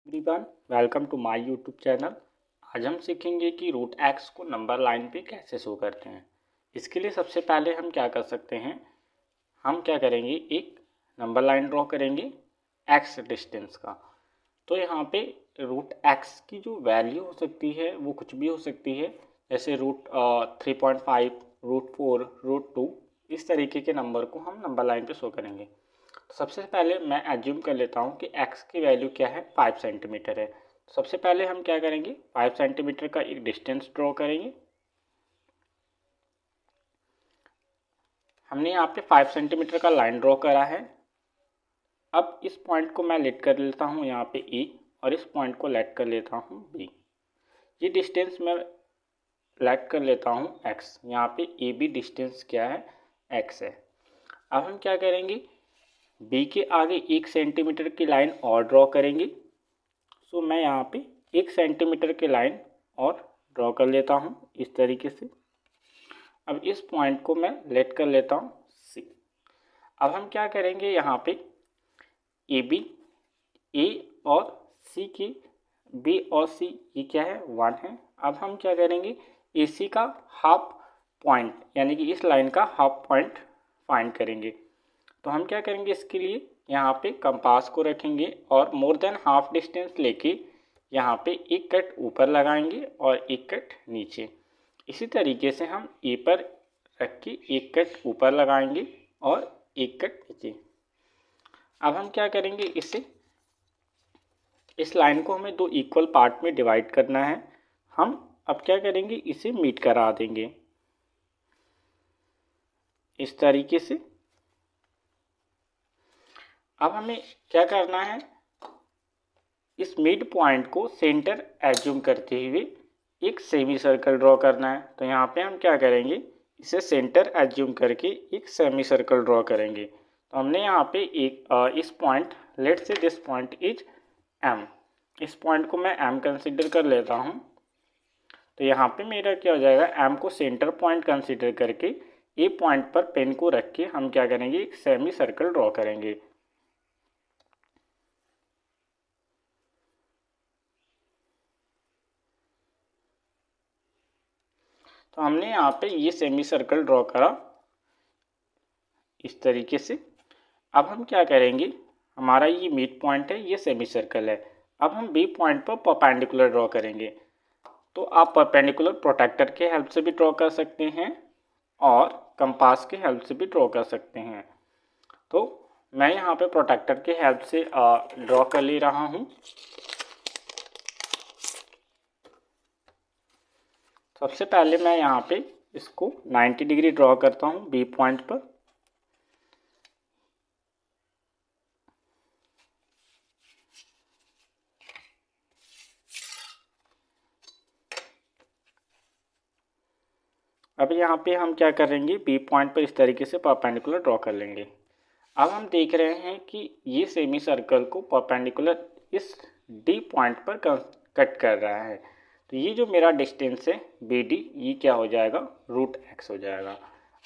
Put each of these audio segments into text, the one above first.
Everyone, welcome to my YouTube channel. आज हम सीखेंगे कि रूट एक्स को नंबर लाइन पे कैसे शो करते हैं। इसके लिए सबसे पहले हम क्या कर सकते हैं, हम क्या करेंगे, एक नंबर लाइन ड्रॉ करेंगे एक्स डिस्टेंस का। तो यहाँ पे रूट एक्स की जो वैल्यू हो सकती है वो कुछ भी हो सकती है, जैसे रूट 3.5, रूट 4, रूट 2, इस तरीके के नंबर को हम नंबर लाइन पे शो करेंगे। सबसे पहले मैं एज्यूम कर लेता हूँ कि x की वैल्यू क्या है, 5 सेंटीमीटर है। सबसे पहले हम क्या करेंगे, 5 सेंटीमीटर का एक डिस्टेंस ड्रॉ करेंगे। हमने यहाँ पे 5 सेंटीमीटर का लाइन ड्रॉ करा है। अब इस पॉइंट को मैं लेट कर लेता हूँ यहाँ पे E, और इस पॉइंट को लेट कर लेता हूँ B। ये डिस्टेंस मैं लेट कर लेता हूँ x। यहाँ पे AB डिस्टेंस क्या है, x है। अब हम क्या करेंगे, बी के आगे 1 सेंटीमीटर की लाइन और ड्रॉ करेंगे। सो मैं यहाँ पे 1 सेंटीमीटर की लाइन और ड्रॉ कर लेता हूँ इस तरीके से। अब इस पॉइंट को मैं लेट कर लेता हूँ सी। अब हम क्या करेंगे, यहाँ पे ए बी, ए और सी की, बी और सी ये क्या है, 1 है। अब हम क्या करेंगे, ए सी का हाफ पॉइंट यानी कि इस लाइन का हाफ पॉइंट फाइंड करेंगे। तो हम क्या करेंगे, इसके लिए यहाँ पे कंपास को रखेंगे और मोर देन हाफ डिस्टेंस लेके यहाँ पे एक कट ऊपर लगाएंगे और एक कट नीचे। इसी तरीके से हम ए पर रख के एक कट ऊपर लगाएंगे और एक कट नीचे। अब हम क्या करेंगे, इस लाइन को हमें 2 इक्वल पार्ट में डिवाइड करना है। हम अब क्या करेंगे, इसे मीट करा देंगे इस तरीके से। अब हमें क्या करना है, इस मिड पॉइंट को सेंटर एज्यूम करते हुए एक सेमी सर्कल ड्रॉ करना है। तो यहाँ पे हम क्या करेंगे, इसे सेंटर एज्यूम करके एक सेमी सर्कल ड्रॉ करेंगे। तो हमने यहाँ पे एक इस पॉइंट, लेट से दिस पॉइंट इज एम, इस पॉइंट को मैं एम कंसिडर कर लेता हूँ। तो यहाँ पे मेरा क्या हो जाएगा, एम को सेंटर पॉइंट कंसिडर करके ए पॉइंट पर पेन को रख के हम क्या करेंगे, एक सेमी सर्कल ड्रॉ करेंगे। तो हमने यहाँ पे ये सेमी सर्कल ड्रॉ करा इस तरीके से। अब हम क्या करेंगे, हमारा ये मिड पॉइंट है, ये सेमी सर्कल है। अब हम बी पॉइंट पर परपेंडिकुलर ड्रॉ करेंगे। तो आप परपेंडिकुलर प्रोटेक्टर के हेल्प से भी ड्रॉ कर सकते हैं और कंपास के हेल्प से भी ड्रॉ कर सकते हैं। तो मैं यहाँ पे प्रोटेक्टर के हेल्प से ड्रॉ कर ले रहा हूँ। सबसे पहले मैं यहाँ पे इसको 90 डिग्री ड्रॉ करता हूँ बी पॉइंट पर। अब यहाँ पे हम क्या करेंगे, बी पॉइंट पर इस तरीके से परपेंडिकुलर ड्रॉ कर लेंगे। अब हम देख रहे हैं कि ये सेमी सर्कल को परपेंडिकुलर इस डी पॉइंट पर कट कर रहा है। तो ये जो मेरा डिस्टेंस है बी डी, ये क्या हो जाएगा, रूट एक्स हो जाएगा।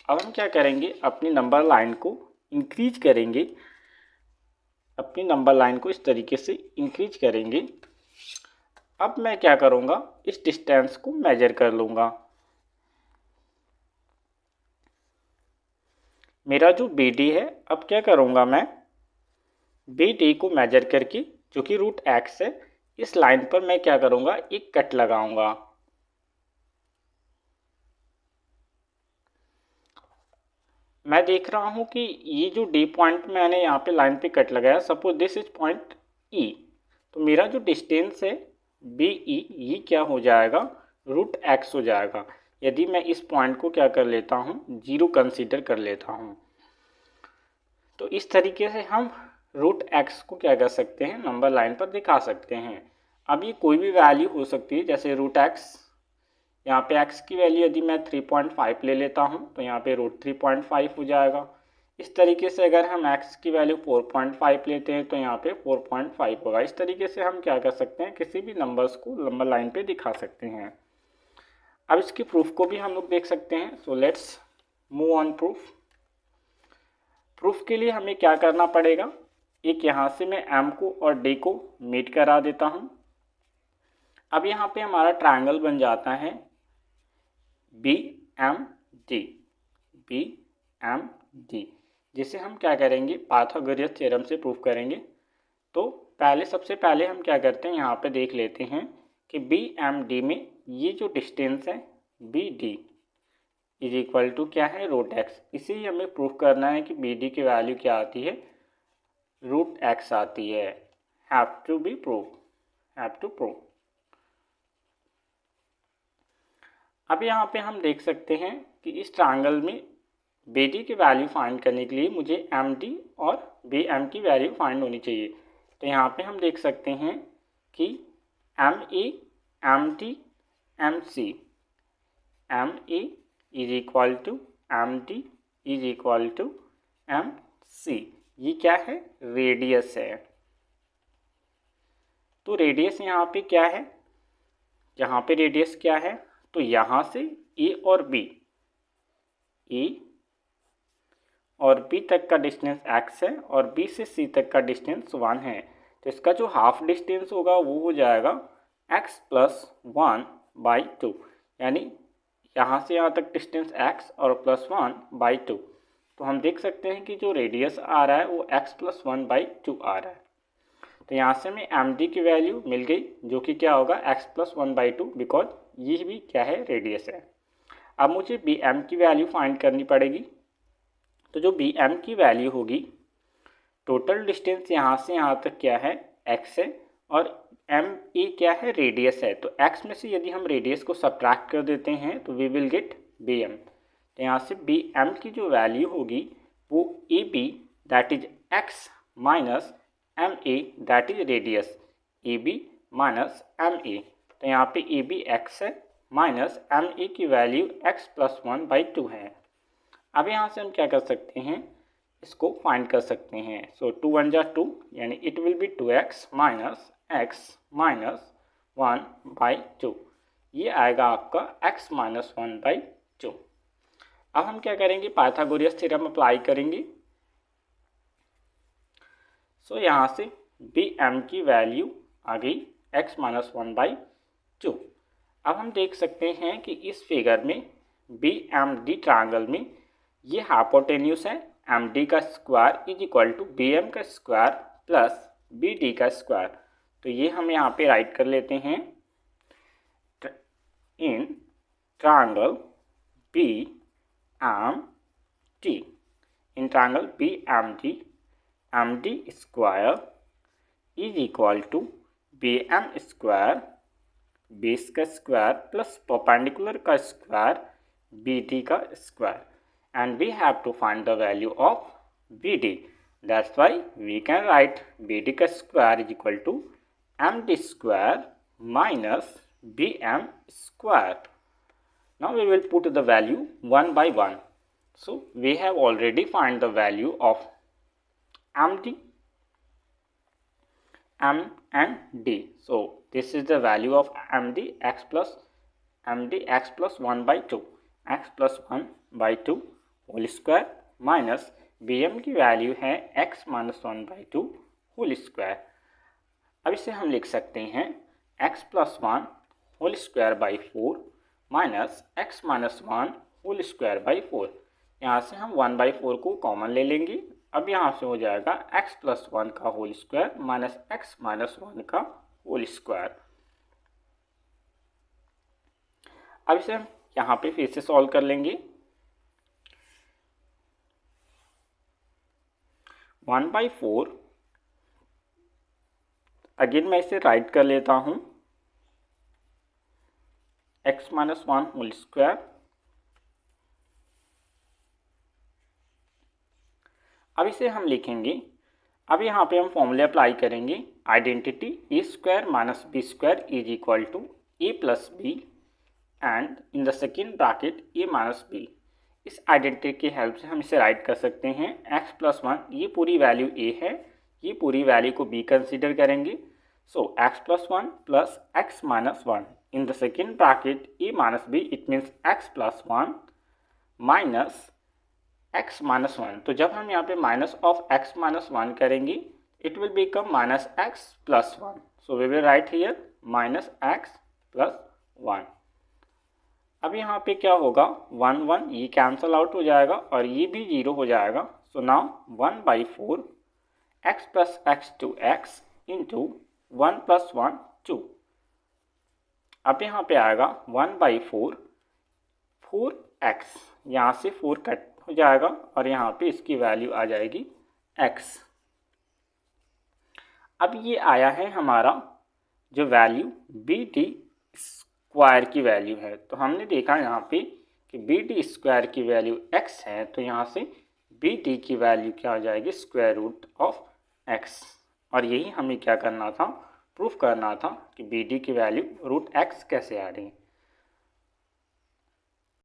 अब हम क्या करेंगे, अपनी नंबर लाइन को इंक्रीज करेंगे, अपनी नंबर लाइन को इस तरीके से इंक्रीज करेंगे। अब मैं क्या करूँगा, इस डिस्टेंस को मेजर कर लूँगा। मेरा जो बी डी है, अब क्या करूँगा, मैं बी डी को मेजर करके, जो कि रूट एक्स है, इस लाइन पर मैं क्या करूँगा, एक कट लगाऊंगा। मैं देख रहा हूँ कि ये जो डी पॉइंट मैंने यहाँ पे लाइन पे कट लगाया, सपोज दिस इज पॉइंट ई। तो मेरा जो डिस्टेंस है बी ई, ये क्या हो जाएगा, रूट एक्स हो जाएगा। यदि मैं इस पॉइंट को क्या कर लेता हूँ, 0 कंसीडर कर लेता हूँ। तो इस तरीके से हम रूट एक्स को क्या कर सकते हैं, नंबर लाइन पर दिखा सकते हैं। अब ये कोई भी वैल्यू हो सकती है, जैसे रूट एक्स, यहाँ पे x की वैल्यू यदि मैं 3.5 ले लेता हूँ तो यहाँ पे रूट 3.5 हो जाएगा। इस तरीके से अगर हम x की वैल्यू 4.5 लेते हैं तो यहाँ पे 4.5 होगा। इस तरीके से हम क्या कर सकते हैं, किसी भी नंबर्स को नंबर लाइन पे दिखा सकते हैं। अब इसकी प्रूफ को भी हम लोग देख सकते हैं। So let's move on proof. Proof के लिए हमें क्या करना पड़ेगा, एक यहाँ से मैं m को और d को मीट करा देता हूँ। अब यहाँ पे हमारा ट्रायंगल बन जाता है BMD, BMD, जिसे हम क्या करेंगे, पाइथागोरस थ्योरम से प्रूफ करेंगे। तो सबसे पहले हम क्या करते हैं, यहाँ पे देख लेते हैं कि BMD में ये जो डिस्टेंस है BD इज इक्वल टू क्या है, रूट एक्स। इसे ही हमें प्रूफ करना है कि BD की वैल्यू क्या आती है, रूट एक्स आती है। Have to be prove, have to prove. अब यहाँ पे हम देख सकते हैं कि इस ट्रायंगल में BD की वैल्यू फाइंड करने के लिए मुझे MD और BM की वैल्यू फाइंड होनी चाहिए। तो यहाँ पे हम देख सकते हैं कि ME, MD, MC, ME is equal to MD is equal to MC। ये क्या है, रेडियस है। तो रेडियस यहाँ पे क्या है, यहाँ पे रेडियस क्या है, तो यहाँ से A और B, A और B तक का डिस्टेंस x है और B से C तक का डिस्टेंस 1 है। तो इसका जो हाफ डिस्टेंस होगा वो हो जाएगा x प्लस 1/2, यानी यहाँ से यहाँ तक डिस्टेंस x और प्लस 1/2। तो हम देख सकते हैं कि जो रेडियस आ रहा है वो x प्लस 1/2 आ रहा है। तो यहाँ से हमें MD की वैल्यू मिल गई, जो कि क्या होगा, x प्लस 1/2, बिकॉज ये भी क्या है, रेडियस है। अब मुझे BM की वैल्यू फाइंड करनी पड़ेगी। तो जो BM की वैल्यू होगी, टोटल डिस्टेंस यहाँ से यहाँ तक क्या है, x है, और ME क्या है, रेडियस है। तो x में से यदि हम रेडियस को सब्ट्रैक्ट कर देते हैं तो वी विल गेट BM। तो यहाँ से BM की जो वैल्यू होगी वो AB that is x minus MA that is radius, AB minus MA। तो यहाँ पे AB x है माइनस MA की वैल्यू x प्लस 1/2 है। अब यहाँ से हम क्या कर सकते हैं, इसको फाइंड कर सकते हैं। सो 2 1 जा 2, यानी it will be 2x minus x माइनस 1/2। ये आएगा आपका x माइनस 1/2। अब हम क्या करेंगे, पाइथागोरस थ्योरम अप्लाई करेंगे। सो यहाँ से BM की वैल्यू आ गई x माइनस 1/2। अब हम देख सकते हैं कि इस फिगर में BMD ट्रायंगल में ये हाइपोटेन्यूस है, MD का square is equal to BM का स्क्वायर प्लस BD का स्क्वायर। तो ये हम यहाँ पे राइट कर लेते हैं, in triangle BMD, in triangle BMD, MD square is equal to BM square, base का स्क्वायर प्लस परपेंडिकुलर का स्क्वायर, BD का square, and we have to find the value of BD. That's why we can write BD का square is equal to MD square minus BM square. Now we will put the value one by one. So we have already find the value of MD, M and D. So this is the value of MD, x plus 1/2, x plus 1/2 whole square minus BM की value है x माइनस 1/2 whole square. अब इसे हम लिख सकते हैं x plus 1 whole square by 4 minus x minus 1 whole square by 4। यहाँ से हम 1/4 को कॉमन ले लेंगे। अब यहाँ से हो जाएगा x प्लस 1 का whole square minus x minus 1 का होल स्क्वायर। अब इसे हम यहाँ पे फिर से सॉल्व कर लेंगे। 1/4, अगेन मैं इसे राइट कर लेता हूँ, x माइनस 1 होल स्क्वायर। अब इसे हम लिखेंगे, अब यहाँ पे हम फॉर्मूले अप्लाई करेंगे, identity a square minus b square is equal to a plus b and in the second bracket a minus b। इस आइडेंटिटी की हेल्प से हम इसे राइट कर सकते हैं x प्लस 1, ये पूरी वैल्यू a है, ये पूरी वैल्यू को b कंसीडर करेंगे। सो x plus 1 plus x minus 1 in the second bracket a minus b, it means x plus 1 minus x minus 1। तो जब हम यहाँ पे माइनस ऑफ x माइनस 1 करेंगे, it will become minus x plus 1. So we will write here minus x plus 1. अब यहाँ पे क्या होगा, 1 1 ये कैंसल आउट हो जाएगा और ये भी 0 हो जाएगा. So now 1/4 x plus x to x into 1 plus 1 2. अब यहाँ पे आएगा 1/4 4x, यहाँ से 4 कट हो जाएगा और यहाँ पे इसकी वैल्यू आ जाएगी x. अब ये आया है हमारा जो वैल्यू बी टी स्क्वायर की वैल्यू है. तो हमने देखा यहाँ पे कि बी टी स्क्वायर की वैल्यू x है, तो यहाँ से बी टी की वैल्यू क्या हो जाएगी, स्क्वायर रूट ऑफ x. और यही हमें क्या करना था, प्रूफ करना था कि बी टी की वैल्यू रूट x कैसे आ रही है.